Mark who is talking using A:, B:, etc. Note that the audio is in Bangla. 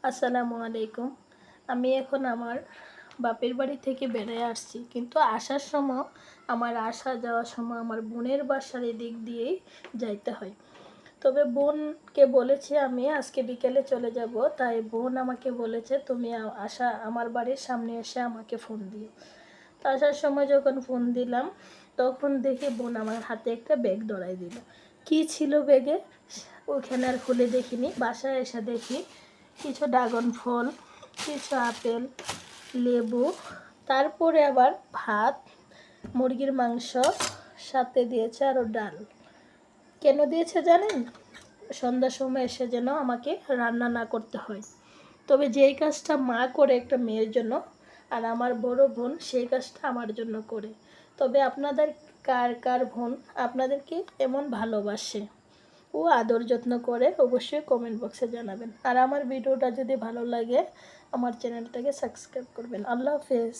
A: আসসালামু আলাইকুম। আমি এখন আমার বাপের বাড়ি থেকে বেড়ায় আসছি, কিন্তু আসার সময় আসা যাওয়ার সময় আমার বোনের বাসার এদিক দিয়েই যাইতে হয়। তবে বোনকে বলেছি আমি আজকে বিকেলে চলে যাব, তাই বোন আমাকে বলেছে তুমি আমার বাড়ির সামনে এসে আমাকে ফোন দিও। তো আসার সময় যখন ফোন দিলাম তখন দেখি বোন আমার হাতে একটা ব্যাগ ধরাই দিল। কি ছিল ব্যাগে ওখানে আর খুলে দেখিনি, বাসায় এসে দেখি কিছু ড্রাগন ফল, কিছু আপেল, লেবু, তারপরে আবার ভাত, মুরগির মাংস, সাথে দিয়েছে আরও ডাল। কেন দিয়েছে জানেন? সন্ধ্যার সময় এসে যেন আমাকে রান্না না করতে হয়। তবে যেই কাজটা মা করে একটা মেয়ের জন্য, আর আমার বড় বোন সেই কাজটা আমার জন্য করে। তবে আপনাদের কার কার বোন আপনাদেরকে এমন ভালোবাসে ও আদর যত্ন করে অবশ্যই কমেন্ট বক্সে জানাবেন। আর আমার ভিডিওটা যদি ভালো লাগে আমার চ্যানেলটাকে সাবস্ক্রাইব করবেন। আল্লাহ হাফেজ।